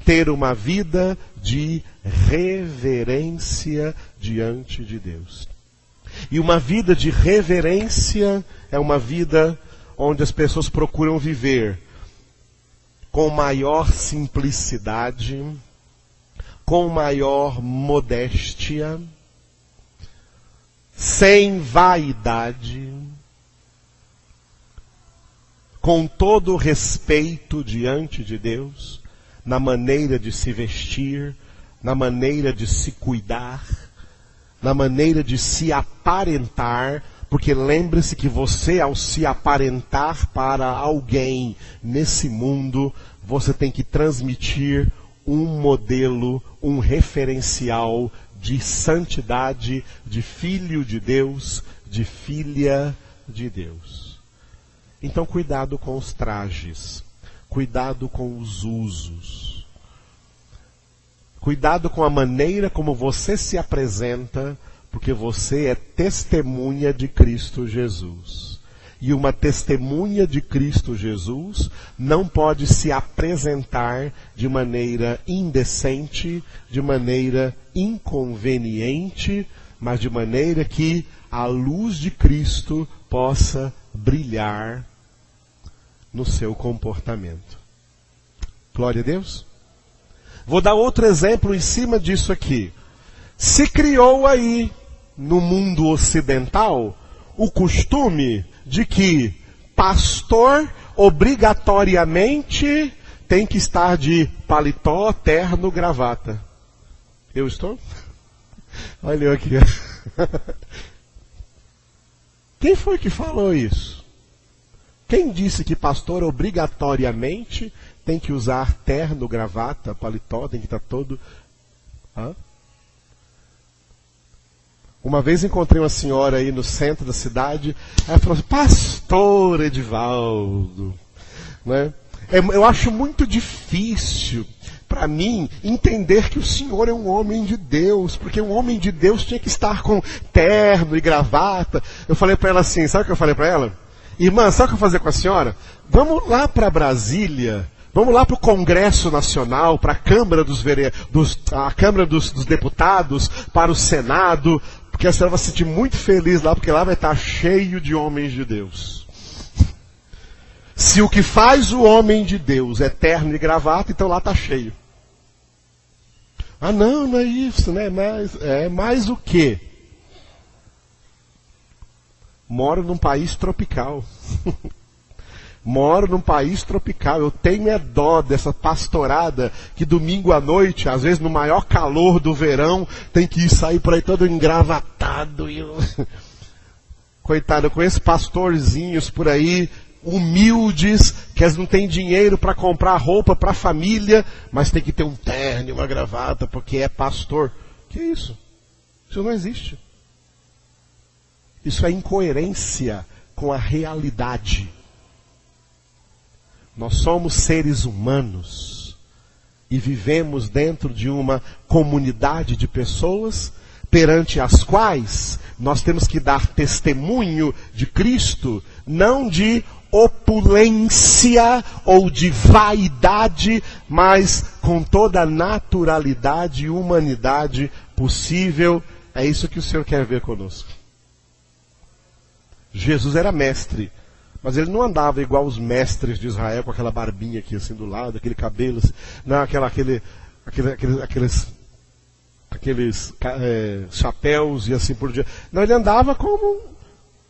Ter uma vida de reverência diante de Deus. E uma vida de reverência é uma vida onde as pessoas procuram viver com maior simplicidade, com maior modéstia, sem vaidade, com todo respeito diante de Deus, na maneira de se vestir, na maneira de se cuidar, na maneira de se aparentar, porque lembre-se que você, ao se aparentar para alguém nesse mundo, você tem que transmitir um modelo, um referencial de santidade, de filho de Deus, de filha de Deus. Então, cuidado com os trajes, cuidado com os usos, cuidado com a maneira como você se apresenta, porque você é testemunha de Cristo Jesus. E uma testemunha de Cristo Jesus não pode se apresentar de maneira indecente, de maneira inconveniente, mas de maneira que a luz de Cristo possa brilhar no seu comportamento. Glória a Deus. Vou dar outro exemplo em cima disso aqui. Se criou aí, no mundo ocidental, o costume de que pastor obrigatoriamente tem que estar de paletó, terno, gravata. Eu estou? Olha eu aqui. Quem foi que falou isso? Quem disse que pastor obrigatoriamente tem que usar terno, gravata, paletó, tem que estar todo... Hã? Uma vez encontrei uma senhora aí no centro da cidade, ela falou assim, pastor Edivaldo, né? Eu acho muito difícil para mim entender que o senhor é um homem de Deus, porque um homem de Deus tinha que estar com terno e gravata. Eu falei para ela assim, sabe o que eu falei para ela? Irmã, sabe o que eu vou fazer com a senhora? Vamos lá para Brasília, vamos lá para o Congresso Nacional, para a Câmara a Câmara dos Deputados, para o Senado, porque a senhora vai se sentir muito feliz lá, porque lá vai estar cheio de homens de Deus. Se o que faz o homem de Deus é terno e gravata, então lá está cheio. Ah não, não é isso, né? É mais o quê? Moro num país tropical. Moro num país tropical. Eu tenho dó dessa pastorada que domingo à noite, às vezes no maior calor do verão, tem que sair por aí todo engravatado. Coitado, eu conheço pastorzinhos por aí, humildes, que eles não têm dinheiro para comprar roupa para a família, mas tem que ter um terno e uma gravata, porque é pastor. Que isso? Isso não existe. Isso é incoerência com a realidade. Nós somos seres humanos e vivemos dentro de uma comunidade de pessoas perante as quais nós temos que dar testemunho de Cristo, não de opulência ou de vaidade, mas com toda a naturalidade e humanidade possível. É isso que o Senhor quer ver conosco. Jesus era mestre, mas ele não andava igual os mestres de Israel, com aquela barbinha aqui assim do lado, aquele cabelo assim, não, aqueles chapéus e assim por diante. Não, ele andava como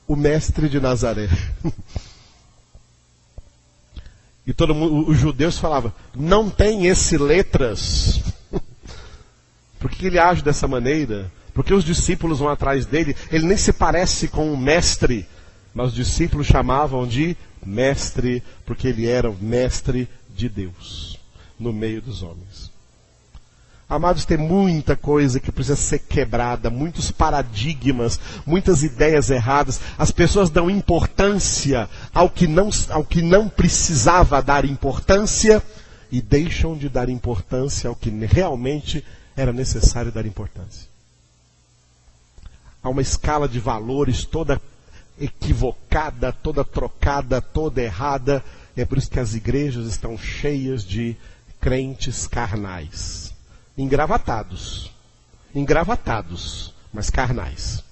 o mestre de Nazaré. E todo mundo, os judeus falavam, não tem esse letras. Por que ele age dessa maneira? Porque os discípulos vão atrás dele, ele nem se parece com um mestre, mas os discípulos chamavam de mestre, porque ele era o mestre de Deus, no meio dos homens. Amados, tem muita coisa que precisa ser quebrada, muitos paradigmas, muitas ideias erradas. As pessoas dão importância ao que não precisava dar importância e deixam de dar importância ao que realmente era necessário dar importância. Há uma escala de valores toda equivocada, toda trocada, toda errada. É por isso que as igrejas estão cheias de crentes carnais. Engravatados, mas carnais.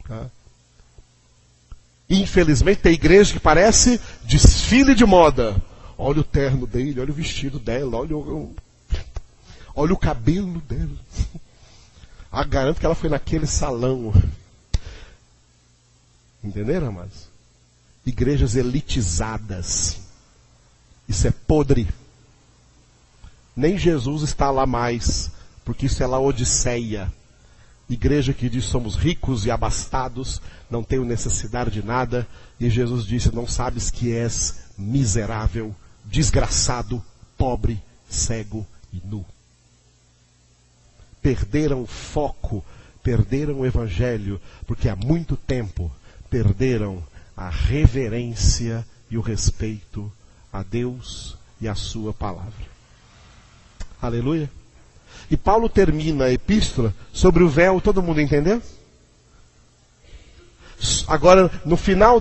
Tá? Infelizmente tem igreja que parece desfile de moda. Olha o terno dele, olha o vestido dela, olha o cabelo dela. Ah, garanto que ela foi naquele salão. Entenderam, amados? Igrejas elitizadas. Isso é podre. Nem Jesus está lá mais, porque isso é Laodiceia. Igreja que diz somos ricos e abastados, não tenho necessidade de nada. E Jesus disse, não sabes que és miserável, desgraçado, pobre, cego e nu. Perderam o foco, perderam o evangelho, porque há muito tempo perderam a reverência e o respeito a Deus e a sua palavra. Aleluia. E Paulo termina a epístola sobre o véu, todo mundo entendeu? Agora, no final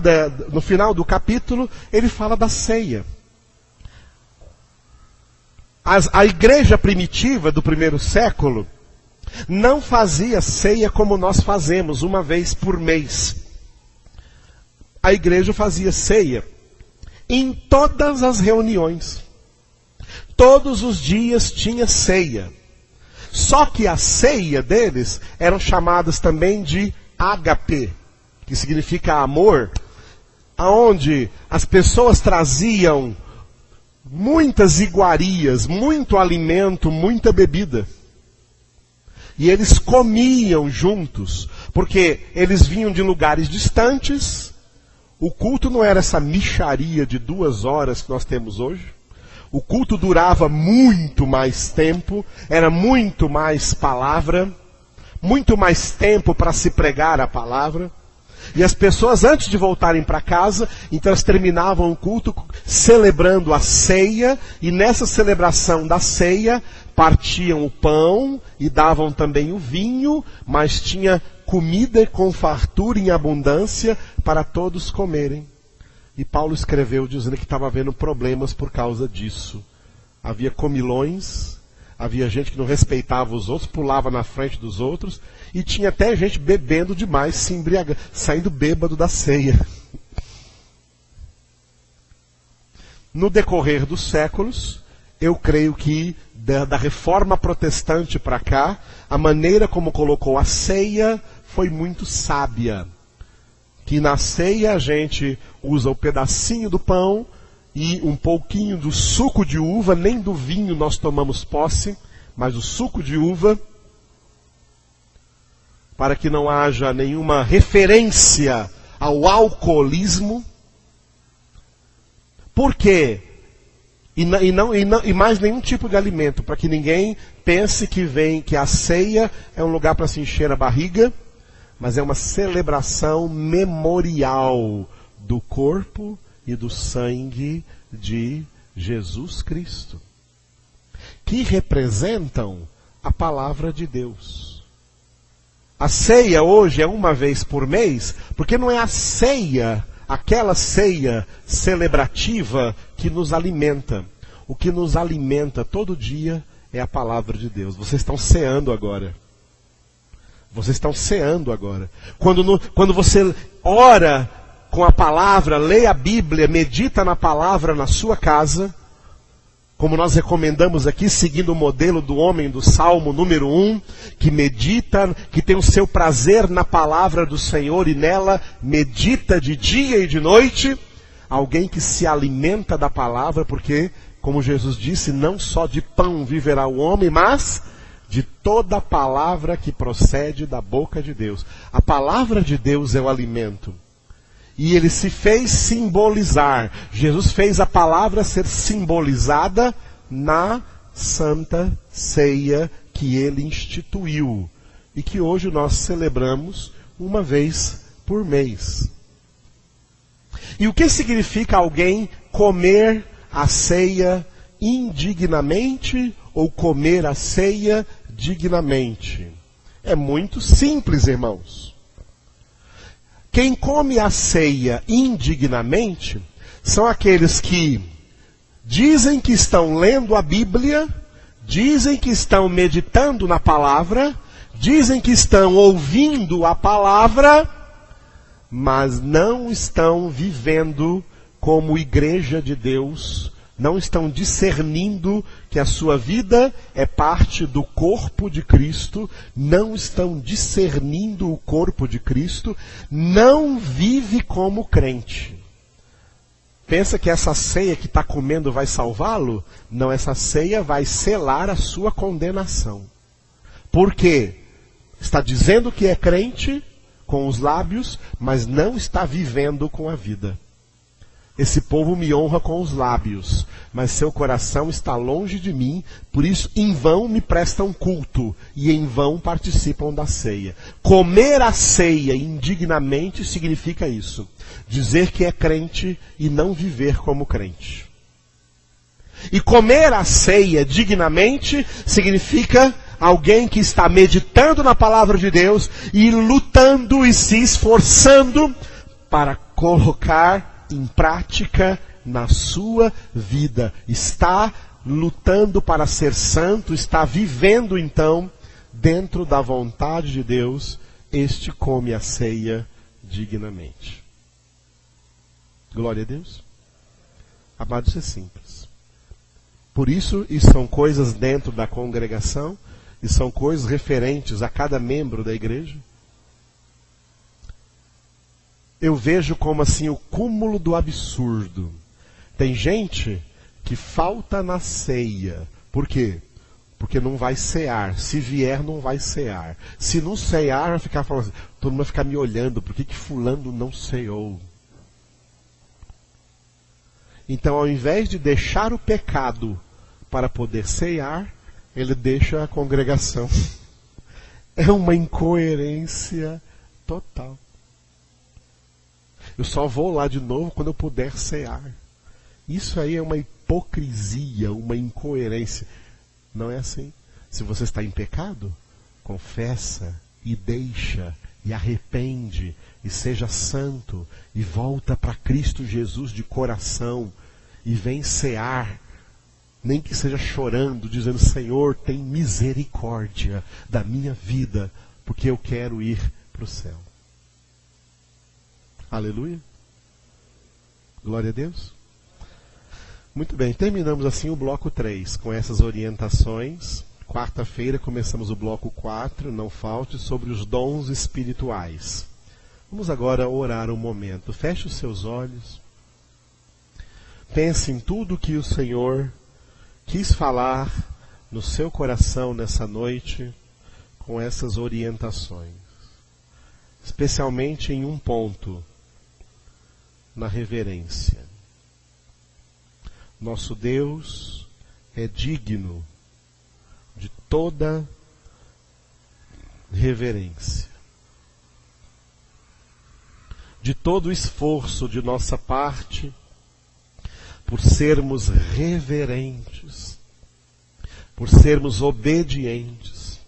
do capítulo, ele fala da ceia. A igreja primitiva do primeiro século não fazia ceia como nós fazemos, uma vez por mês. A igreja fazia ceia em todas as reuniões. Todos os dias tinha ceia. Só que a ceia deles eram chamadas também de ágape, que significa amor, aonde as pessoas traziam muitas iguarias, muito alimento, muita bebida. E eles comiam juntos, porque eles vinham de lugares distantes. O culto não era essa mixaria de 2 horas que nós temos hoje. O culto durava muito mais tempo, era muito mais palavra, muito mais tempo para se pregar a palavra. E as pessoas, antes de voltarem para casa, então elas terminavam o culto celebrando a ceia, e nessa celebração da ceia, partiam o pão e davam também o vinho, mas tinha comida com fartura em abundância para todos comerem. E Paulo escreveu dizendo que estava havendo problemas por causa disso. Havia comilões, havia gente que não respeitava os outros, pulava na frente dos outros, e tinha até gente bebendo demais, se embriagando, saindo bêbado da ceia. No decorrer dos séculos, eu creio que da reforma protestante para cá, a maneira como colocou a ceia foi muito sábia. Que na ceia a gente usa o pedacinho do pão e um pouquinho do suco de uva, nem do vinho nós tomamos posse, mas o suco de uva, para que não haja nenhuma referência ao alcoolismo. Por quê? E mais nenhum tipo de alimento, para que ninguém pense que a ceia é um lugar para se encher a barriga, mas é uma celebração memorial do corpo e do sangue de Jesus Cristo, que representam a palavra de Deus. A ceia hoje é uma vez por mês, porque não é a ceia, aquela ceia celebrativa que nos alimenta. O que nos alimenta todo dia é a palavra de Deus. Vocês estão ceando agora. Vocês estão ceando agora. Quando você ora com a palavra, lê a Bíblia, medita na palavra na sua casa, como nós recomendamos aqui, seguindo o modelo do homem do Salmo número 1, que medita, que tem o seu prazer na palavra do Senhor e nela medita de dia e de noite, alguém que se alimenta da palavra, porque, como Jesus disse, não só de pão viverá o homem, mas de toda a palavra que procede da boca de Deus. A palavra de Deus é o alimento. E ele se fez simbolizar. Jesus fez a palavra ser simbolizada na Santa Ceia que ele instituiu. E que hoje nós celebramos uma vez por mês. E o que significa alguém comer a ceia indignamente ou comer a ceia dignamente? É muito simples, irmãos. Quem come a ceia indignamente são aqueles que dizem que estão lendo a Bíblia, dizem que estão meditando na palavra, dizem que estão ouvindo a palavra, mas não estão vivendo como igreja de Deus, não estão discernindo que a sua vida é parte do corpo de Cristo, não estão discernindo o corpo de Cristo, não vive como crente. Pensa que essa ceia que está comendo vai salvá-lo? Não, essa ceia vai selar a sua condenação. Por quê? Está dizendo que é crente com os lábios, mas não está vivendo com a vida. Esse povo me honra com os lábios, mas seu coração está longe de mim, por isso em vão me prestam culto e em vão participam da ceia. Comer a ceia indignamente significa isso. Dizer que é crente e não viver como crente. E comer a ceia dignamente significa alguém que está meditando na palavra de Deus e lutando e se esforçando para colocar em prática na sua vida. Está lutando para ser santo, está vivendo então dentro da vontade de Deus. Este come a ceia dignamente. Glória a Deus. Amados, isso é simples. Por isso são coisas dentro da congregação e são coisas referentes a cada membro da igreja. Eu vejo como assim o cúmulo do absurdo. Tem gente que falta na ceia. Por quê? Porque não vai cear. Se vier, não vai cear. Se não cear, vai ficar falando assim, todo mundo vai ficar me olhando, por que fulano não ceou? Então, ao invés de deixar o pecado para poder cear, ele deixa a congregação. É uma incoerência total. Eu só vou lá de novo quando eu puder cear. Isso aí é uma hipocrisia, uma incoerência. Não é assim. Se você está em pecado, confessa e deixa e arrepende e seja santo e volta para Cristo Jesus de coração e vem cear, nem que seja chorando, dizendo: Senhor, tem misericórdia da minha vida, porque eu quero ir para o céu. Aleluia. Glória a Deus. Muito bem, terminamos assim o bloco 3, com essas orientações. Quarta-feira começamos o bloco 4, não falte, sobre os dons espirituais. Vamos agora orar um momento. Feche os seus olhos. Pense em tudo que o Senhor quis falar no seu coração nessa noite, com essas orientações. Especialmente em um ponto: na reverência. Nosso Deus é digno de toda reverência, de todo o esforço de nossa parte por sermos reverentes, por sermos obedientes,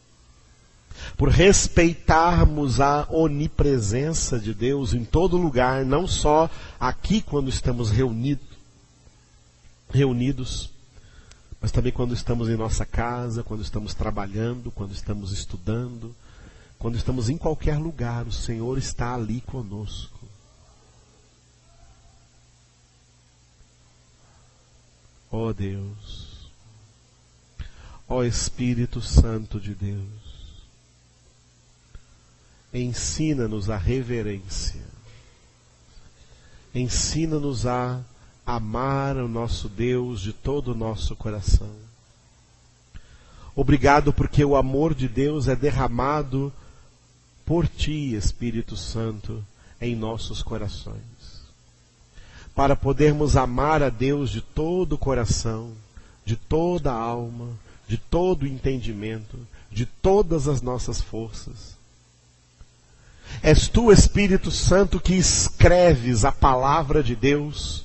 por respeitarmos a onipresença de Deus em todo lugar, não só aqui quando estamos reunidos, mas também quando estamos em nossa casa, quando estamos trabalhando, quando estamos estudando, quando estamos em qualquer lugar, o Senhor está ali conosco. Ó Deus, ó Espírito Santo de Deus, ensina-nos a reverência, ensina-nos a amar o nosso Deus de todo o nosso coração. Obrigado porque o amor de Deus é derramado por Ti, Espírito Santo, em nossos corações. Para podermos amar a Deus de todo o coração, de toda a alma, de todo o entendimento, de todas as nossas forças. És Tu, Espírito Santo, que escreves a palavra de Deus,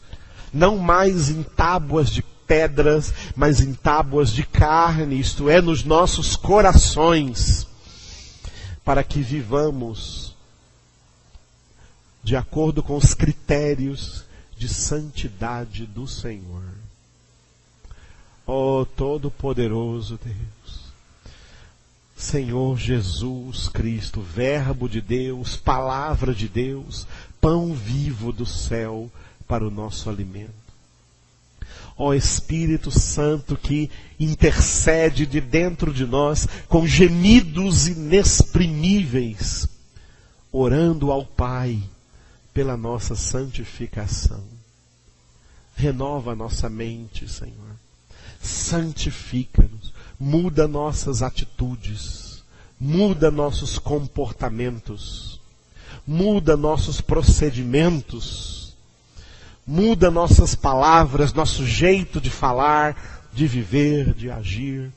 não mais em tábuas de pedras, mas em tábuas de carne, isto é, nos nossos corações, para que vivamos de acordo com os critérios de santidade do Senhor. Ó Todo-Poderoso Deus, Senhor Jesus Cristo, Verbo de Deus, Palavra de Deus, Pão vivo do céu para o nosso alimento. Ó Espírito Santo que intercede de dentro de nós com gemidos inexprimíveis, orando ao Pai pela nossa santificação. Renova a nossa mente, Senhor. Santifica-nos. Muda nossas atitudes. Muda nossos comportamentos. Muda nossos procedimentos. Muda nossas palavras, nosso jeito de falar, de viver, de agir.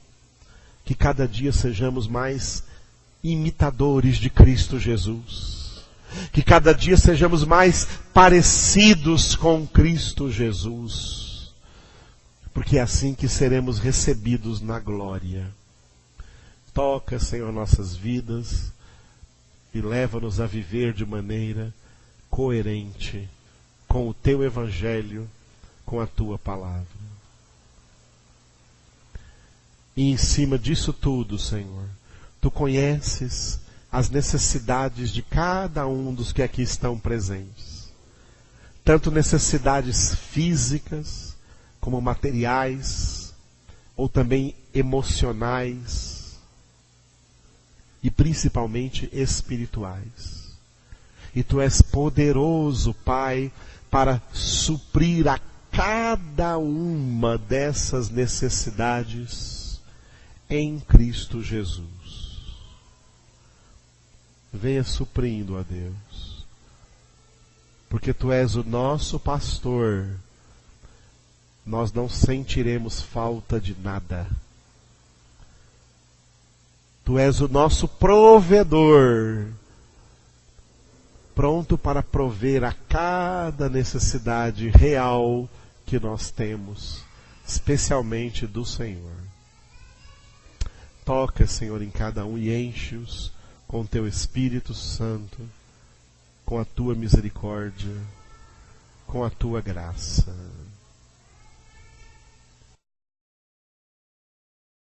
Que cada dia sejamos mais imitadores de Cristo Jesus. Que cada dia sejamos mais parecidos com Cristo Jesus. Porque é assim que seremos recebidos na glória. Toca, Senhor, nossas vidas e leva-nos a viver de maneira coerente com o Teu Evangelho, com a Tua Palavra. E em cima disso tudo, Senhor, Tu conheces as necessidades de cada um dos que aqui estão presentes. Tanto necessidades físicas, como materiais, ou também emocionais, e principalmente espirituais. E Tu és poderoso, Pai, para suprir a cada uma dessas necessidades em Cristo Jesus. Venha suprindo, ó Deus, porque Tu és o nosso pastor, nós não sentiremos falta de nada. Tu és o nosso provedor, pronto para prover a cada necessidade real que nós temos, especialmente do Senhor. Toca, Senhor, em cada um e enche-os com Teu Espírito Santo, com a Tua misericórdia, com a Tua graça.